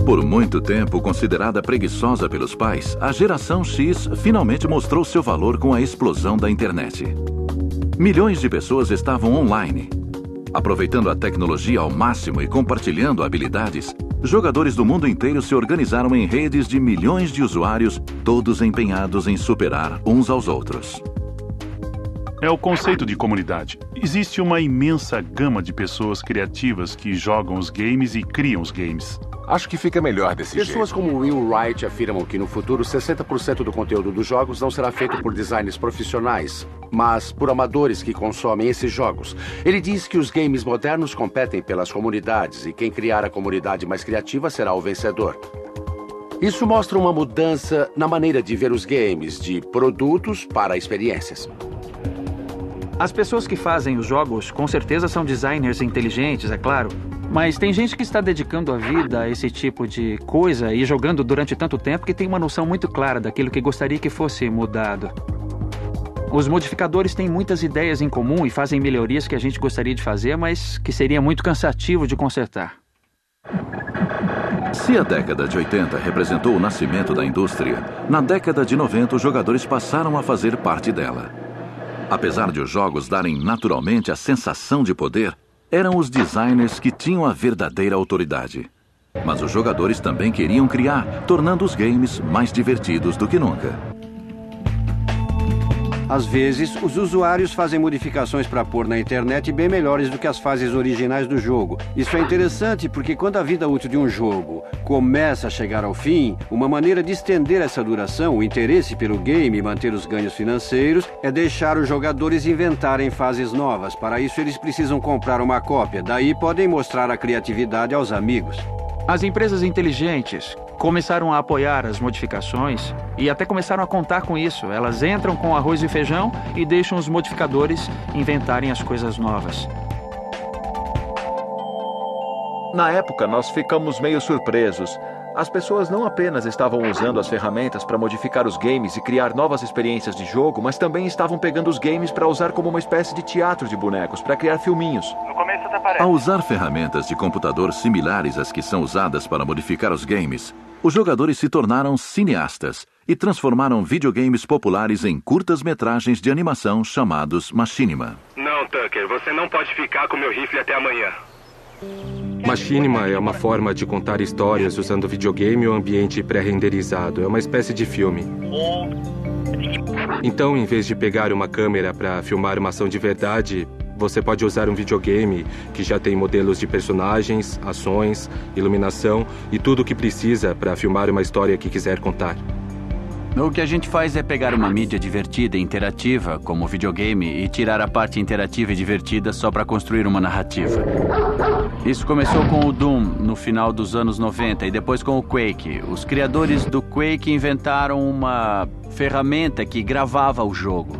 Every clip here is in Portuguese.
Por muito tempo considerada preguiçosa pelos pais, a geração X finalmente mostrou seu valor com a explosão da internet. Milhões de pessoas estavam online. Aproveitando a tecnologia ao máximo e compartilhando habilidades, jogadores do mundo inteiro se organizaram em redes de milhões de usuários, todos empenhados em superar uns aos outros. É o conceito de comunidade. Existe uma imensa gama de pessoas criativas que jogam os games e criam os games. Acho que fica melhor desse jeito. Pessoas como Will Wright afirmam que no futuro 60% do conteúdo dos jogos não será feito por designers profissionais, mas por amadores que consomem esses jogos. Ele diz que os games modernos competem pelas comunidades e quem criar a comunidade mais criativa será o vencedor. Isso mostra uma mudança na maneira de ver os games, de produtos para experiências. As pessoas que fazem os jogos com certeza são designers inteligentes, é claro. Mas tem gente que está dedicando a vida a esse tipo de coisa e jogando durante tanto tempo que tem uma noção muito clara daquilo que gostaria que fosse mudado. Os modificadores têm muitas ideias em comum e fazem melhorias que a gente gostaria de fazer, mas que seria muito cansativo de consertar. Se a década de 80 representou o nascimento da indústria, na década de 90 os jogadores passaram a fazer parte dela. Apesar de os jogos darem naturalmente a sensação de poder, eram os designers que tinham a verdadeira autoridade. Mas os jogadores também queriam criar, tornando os games mais divertidos do que nunca. Às vezes, os usuários fazem modificações para pôr na internet bem melhores do que as fases originais do jogo. Isso é interessante porque quando a vida útil de um jogo começa a chegar ao fim, uma maneira de estender essa duração, o interesse pelo game e manter os ganhos financeiros, é deixar os jogadores inventarem fases novas. Para isso, eles precisam comprar uma cópia. Daí, podem mostrar a criatividade aos amigos. As empresas inteligentes começaram a apoiar as modificações e até começaram a contar com isso. Elas entram com arroz e feijão e deixam os modificadores inventarem as coisas novas. Na época, nós ficamos meio surpresos. As pessoas não apenas estavam usando as ferramentas para modificar os games e criar novas experiências de jogo, mas também estavam pegando os games para usar como uma espécie de teatro de bonecos, para criar filminhos. Ao usar ferramentas de computador similares às que são usadas para modificar os games, os jogadores se tornaram cineastas e transformaram videogames populares em curtas-metragens de animação chamados Machinima. Não, Tucker, você não pode ficar com meu rifle até amanhã. Machinima é uma forma de contar histórias usando videogame ou ambiente pré-renderizado. É uma espécie de filme. Então, em vez de pegar uma câmera para filmar uma ação de verdade, você pode usar um videogame que já tem modelos de personagens, ações, iluminação e tudo o que precisa para filmar uma história que quiser contar. O que a gente faz é pegar uma mídia divertida e interativa, como o videogame, e tirar a parte interativa e divertida só para construir uma narrativa. Isso começou com o Doom no final dos anos 90 e depois com o Quake. Os criadores do Quake inventaram uma ferramenta que gravava o jogo.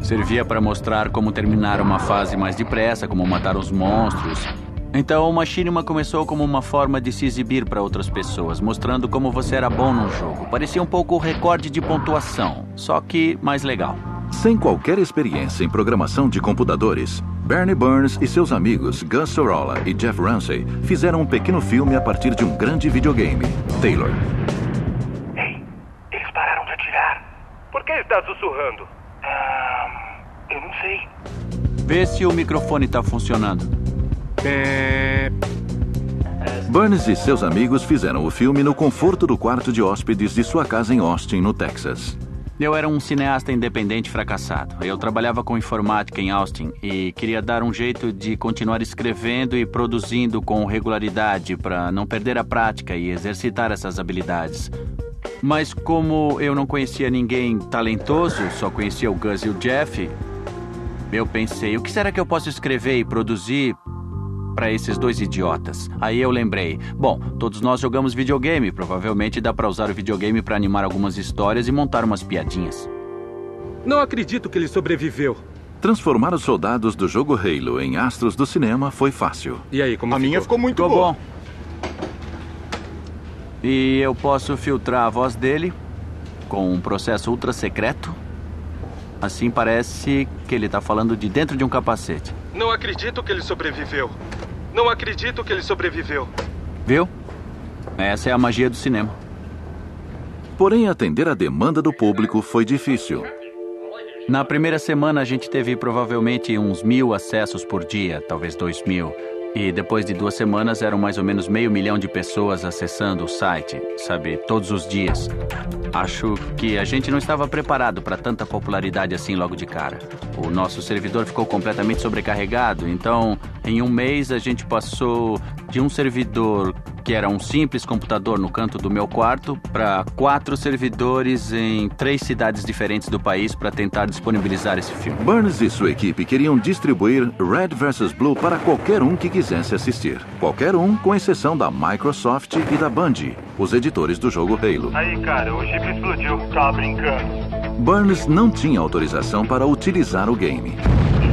Servia para mostrar como terminar uma fase mais depressa, como matar os monstros. Então, o Machinima começou como uma forma de se exibir para outras pessoas, mostrando como você era bom num jogo. Parecia um pouco o recorde de pontuação, só que mais legal. Sem qualquer experiência em programação de computadores, Bernie Burns e seus amigos Gus Sorolla e Jeff Ramsey fizeram um pequeno filme a partir de um grande videogame, Taylor. Ei, eles pararam de atirar. Por que está sussurrando? Eu não sei. Vê se o microfone está funcionando. Burns e seus amigos fizeram o filme no conforto do quarto de hóspedes de sua casa em Austin, no Texas. Eu era um cineasta independente fracassado. Eu trabalhava com informática em Austin e queria dar um jeito de continuar escrevendo e produzindo com regularidade para não perder a prática e exercitar essas habilidades. Mas como eu não conhecia ninguém talentoso, só conhecia o Gus e o Jeff, eu pensei, o que será que eu posso escrever e produzir para esses dois idiotas? Aí eu lembrei, bom, todos nós jogamos videogame, provavelmente dá para usar o videogame para animar algumas histórias e montar umas piadinhas. Não acredito que ele sobreviveu. Transformar os soldados do jogo Halo em astros do cinema foi fácil. E aí, como A minha ficou muito boa. Bom. E eu posso filtrar a voz dele com um processo ultra secreto. Assim parece que ele está falando de dentro de um capacete. Não acredito que ele sobreviveu. Não acredito que ele sobreviveu. Viu? Essa é a magia do cinema. Porém, atender a demanda do público foi difícil. Na primeira semana, a gente teve provavelmente uns 1.000 acessos por dia, talvez 2.000. E depois de 2 semanas, eram mais ou menos 500 mil de pessoas acessando o site, sabe, todos os dias. Acho que a gente não estava preparado para tanta popularidade assim logo de cara. O nosso servidor ficou completamente sobrecarregado, então, em um mês, a gente passou de um servidor que era um simples computador no canto do meu quarto para 4 servidores em 3 cidades diferentes do país para tentar disponibilizar esse filme. Burns e sua equipe queriam distribuir Red vs. Blue para qualquer um que quisesse assistir. Qualquer um, com exceção da Microsoft e da Bungie, os editores do jogo Halo. Aí, cara, o chip explodiu. Tava brincando. Burns não tinha autorização para utilizar o game.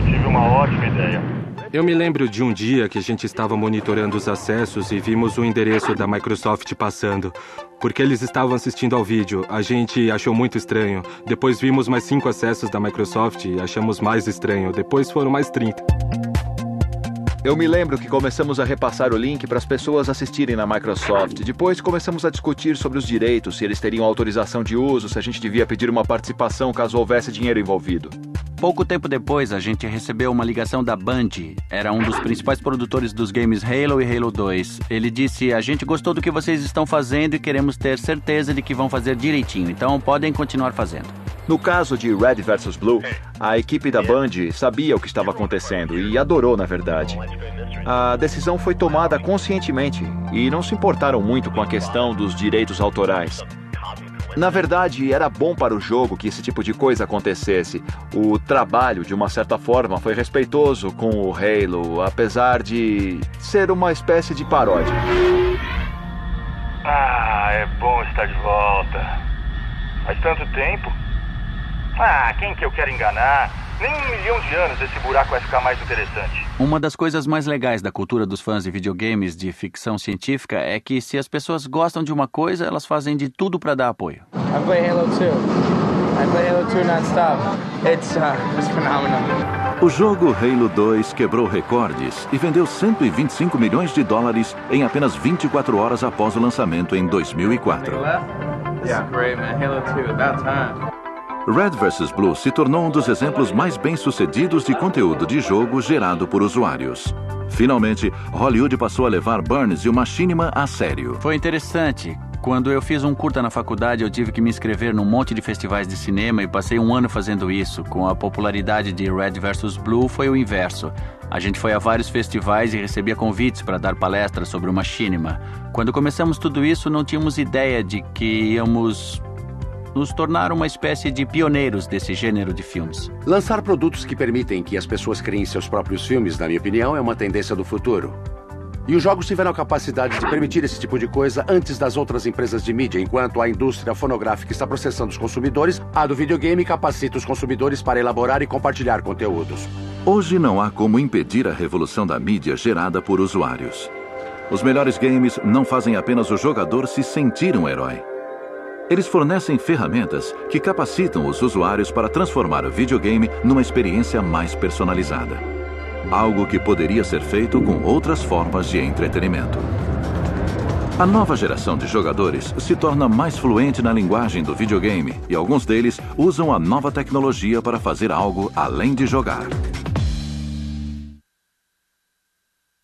Tive uma ótima ideia. Eu me lembro de um dia que a gente estava monitorando os acessos e vimos o endereço da Microsoft passando. Porque eles estavam assistindo ao vídeo. A gente achou muito estranho. Depois vimos mais 5 acessos da Microsoft e achamos mais estranho. Depois foram mais 30. Eu me lembro que começamos a repassar o link para as pessoas assistirem na Microsoft. Depois começamos a discutir sobre os direitos, se eles teriam autorização de uso, se a gente devia pedir uma participação caso houvesse dinheiro envolvido. Pouco tempo depois, a gente recebeu uma ligação da Bungie. Era um dos principais produtores dos games Halo e Halo 2. Ele disse, a gente gostou do que vocês estão fazendo e queremos ter certeza de que vão fazer direitinho, então podem continuar fazendo. No caso de Red vs. Blue, a equipe da Bungie sabia o que estava acontecendo e adorou, na verdade. A decisão foi tomada conscientemente e não se importaram muito com a questão dos direitos autorais. Na verdade, era bom para o jogo que esse tipo de coisa acontecesse. O trabalho, de uma certa forma, foi respeitoso com o Halo, apesar de ser uma espécie de paródia. Ah, é bom estar de volta. Faz tanto tempo. Ah, quem que eu quero enganar? Nem 1 milhão de anos esse buraco vai ficar mais interessante. Uma das coisas mais legais da cultura dos fãs de videogames de ficção científica é que se as pessoas gostam de uma coisa, elas fazem de tudo para dar apoio. I play Halo 2. I play Halo 2 non-stop. It's phenomenal. O jogo Halo 2 quebrou recordes e vendeu 125 milhões de dólares em apenas 24 horas após o lançamento em 2004. Yeah, great, man. Halo 2, about time. Red vs. Blue se tornou um dos exemplos mais bem-sucedidos de conteúdo de jogo gerado por usuários. Finalmente, Hollywood passou a levar Burns e o Machinima a sério. Foi interessante. Quando eu fiz um curta na faculdade, eu tive que me inscrever num monte de festivais de cinema e passei 1 ano fazendo isso. Com a popularidade de Red vs. Blue, foi o inverso. A gente foi a vários festivais e recebia convites para dar palestras sobre o Machinima. Quando começamos tudo isso, não tínhamos ideia de que íamos nos tornar uma espécie de pioneiros desse gênero de filmes. Lançar produtos que permitem que as pessoas criem seus próprios filmes, na minha opinião, é uma tendência do futuro. E os jogos tiveram a capacidade de permitir esse tipo de coisa antes das outras empresas de mídia. Enquanto a indústria fonográfica está processando os consumidores, a do videogame capacita os consumidores para elaborar e compartilhar conteúdos. Hoje não há como impedir a revolução da mídia gerada por usuários. Os melhores games não fazem apenas o jogador se sentir um herói. Eles fornecem ferramentas que capacitam os usuários para transformar o videogame numa experiência mais personalizada. Algo que poderia ser feito com outras formas de entretenimento. A nova geração de jogadores se torna mais fluente na linguagem do videogame e alguns deles usam a nova tecnologia para fazer algo além de jogar.